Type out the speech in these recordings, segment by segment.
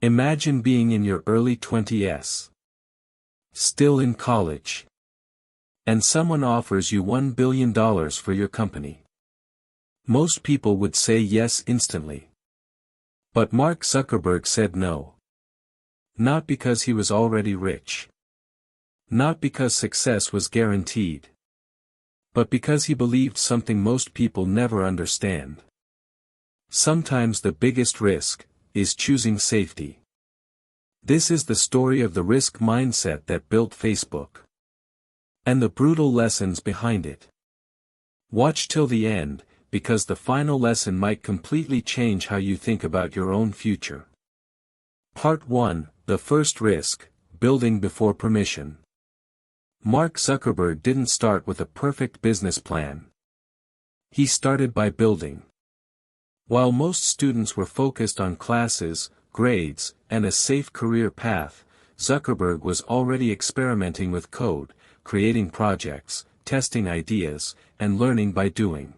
Imagine being in your early 20s, still in college, and someone offers you $1 billion for your company. Most people would say yes instantly. But Mark Zuckerberg said no. Not because he was already rich. Not because success was guaranteed. But because he believed something most people never understand. Sometimes the biggest risk is choosing safety. This is the story of the risk mindset that built Facebook. And the brutal lessons behind it. Watch till the end, because the final lesson might completely change how you think about your own future. Part 1, The First Risk, Building Before Permission. Mark Zuckerberg didn't start with a perfect business plan. He started by building. While most students were focused on classes, grades, and a safe career path, Zuckerberg was already experimenting with code, creating projects, testing ideas, and learning by doing.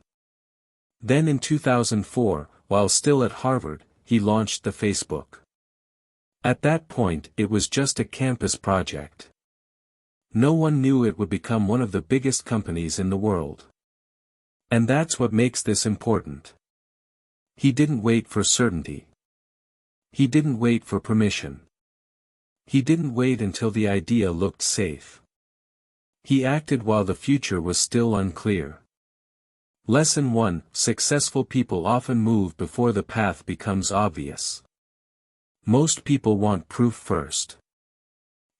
Then in 2004, while still at Harvard, he launched the Facebook. At that point, it was just a campus project. No one knew it would become one of the biggest companies in the world. And that's what makes this important. He didn't wait for certainty. He didn't wait for permission. He didn't wait until the idea looked safe. He acted while the future was still unclear. Lesson 1: Successful people often move before the path becomes obvious. Most people want proof first.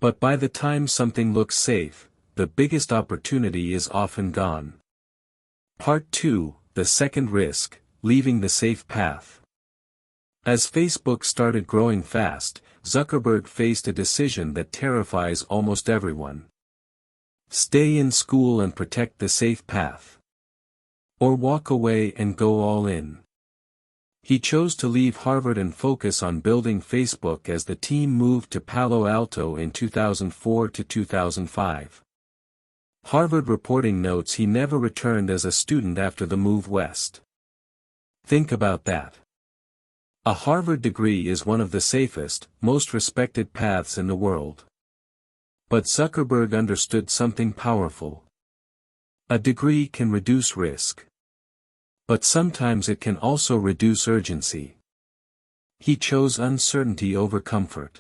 But by the time something looks safe, the biggest opportunity is often gone. Part 2, The Second Risk, Leaving the Safe Path. As Facebook started growing fast, Zuckerberg faced a decision that terrifies almost everyone. Stay in school and protect the safe path. Or walk away and go all in. He chose to leave Harvard and focus on building Facebook as the team moved to Palo Alto in 2004 to 2005. Harvard reporting notes he never returned as a student after the move west. Think about that. A Harvard degree is one of the safest, most respected paths in the world. But Zuckerberg understood something powerful. A degree can reduce risk. But sometimes it can also reduce urgency. He chose uncertainty over comfort.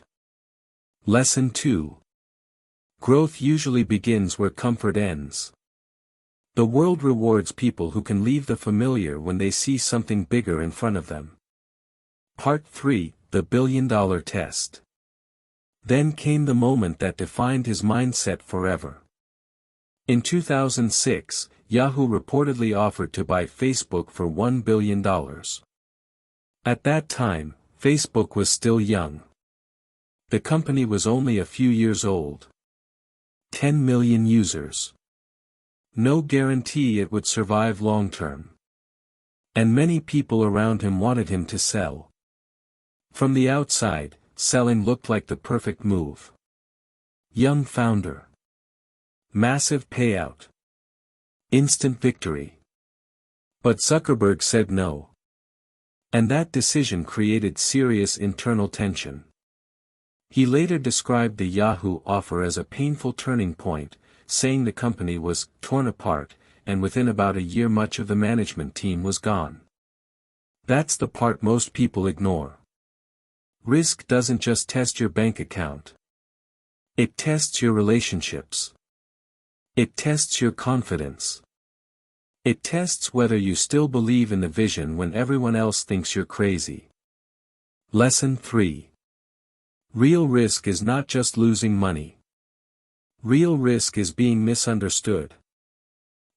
Lesson 2. Growth usually begins where comfort ends. The world rewards people who can leave the familiar when they see something bigger in front of them. Part 3, The Billion-Dollar Test. Then came the moment that defined his mindset forever. In 2006, Yahoo reportedly offered to buy Facebook for $1 billion. At that time, Facebook was still young. The company was only a few years old. 10 million users. No guarantee it would survive long-term. And many people around him wanted him to sell. From the outside, selling looked like the perfect move. Young founder. Massive payout. Instant victory. But Zuckerberg said no. And that decision created serious internal tension. He later described the Yahoo offer as a painful turning point, saying the company was torn apart, and within about a year much of the management team was gone. That's the part most people ignore. Risk doesn't just test your bank account. It tests your relationships. It tests your confidence. It tests whether you still believe in the vision when everyone else thinks you're crazy. Lesson 3. Real risk is not just losing money. Real risk is being misunderstood.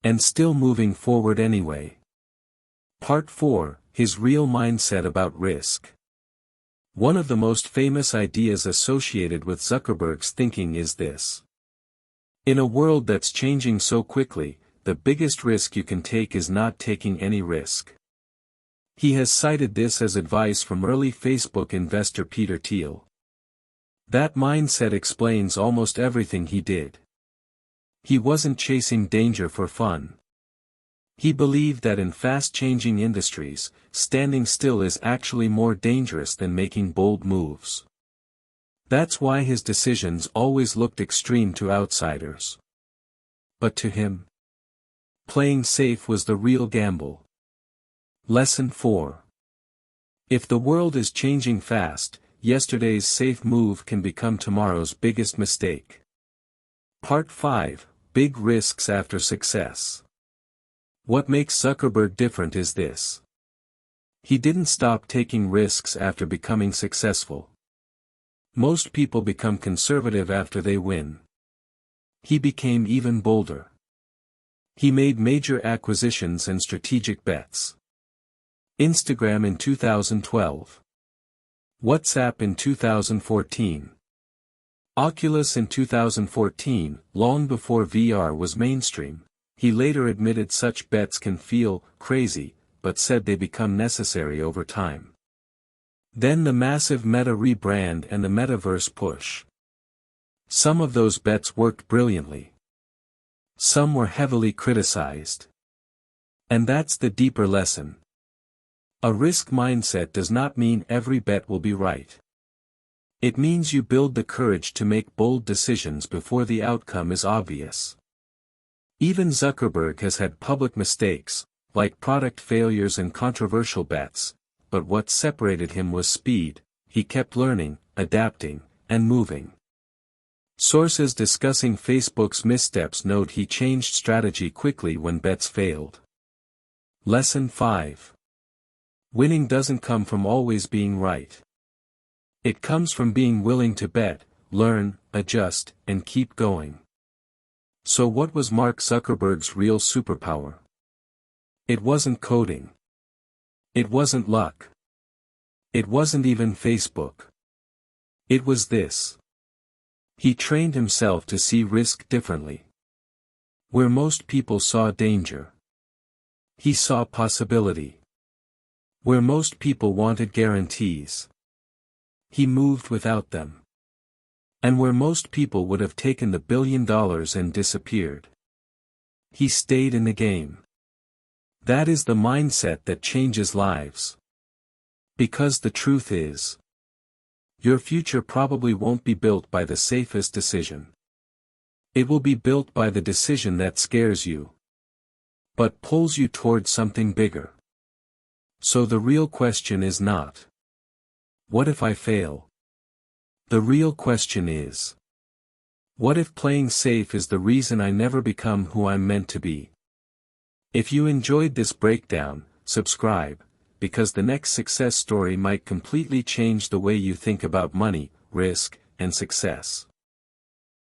And still moving forward anyway. Part 4, His Real Mindset About Risk. One of the most famous ideas associated with Zuckerberg's thinking is this. In a world that's changing so quickly, the biggest risk you can take is not taking any risk. He has cited this as advice from early Facebook investor Peter Thiel. That mindset explains almost everything he did. He wasn't chasing danger for fun. He believed that in fast-changing industries, standing still is actually more dangerous than making bold moves. That's why his decisions always looked extreme to outsiders. But to him, playing safe was the real gamble. Lesson 4. If the world is changing fast, yesterday's safe move can become tomorrow's biggest mistake. Part 5. Big risks after success. What makes Zuckerberg different is this. He didn't stop taking risks after becoming successful. Most people become conservative after they win. He became even bolder. He made major acquisitions and strategic bets. Instagram in 2012. WhatsApp in 2014. Oculus in 2014, long before VR was mainstream. He later admitted such bets can feel crazy, but said they become necessary over time. Then the massive Meta rebrand and the metaverse push. Some of those bets worked brilliantly. Some were heavily criticized. And that's the deeper lesson. A risk mindset does not mean every bet will be right. It means you build the courage to make bold decisions before the outcome is obvious. Even Zuckerberg has had public mistakes, like product failures and controversial bets, but what separated him was speed. He kept learning, adapting, and moving. Sources discussing Facebook's missteps note he changed strategy quickly when bets failed. Lesson 5. Winning doesn't come from always being right. It comes from being willing to bet, learn, adjust, and keep going. So what was Mark Zuckerberg's real superpower? It wasn't coding. It wasn't luck. It wasn't even Facebook. It was this. He trained himself to see risk differently. Where most people saw danger, he saw possibility. Where most people wanted guarantees, he moved without them. And where most people would have taken the $1 billion and disappeared, he stayed in the game. That is the mindset that changes lives. Because the truth is, your future probably won't be built by the safest decision. It will be built by the decision that scares you, but pulls you towards something bigger. So the real question is not, what if I fail? The real question is, what if playing safe is the reason I never become who I'm meant to be? If you enjoyed this breakdown, subscribe, because the next success story might completely change the way you think about money, risk, and success.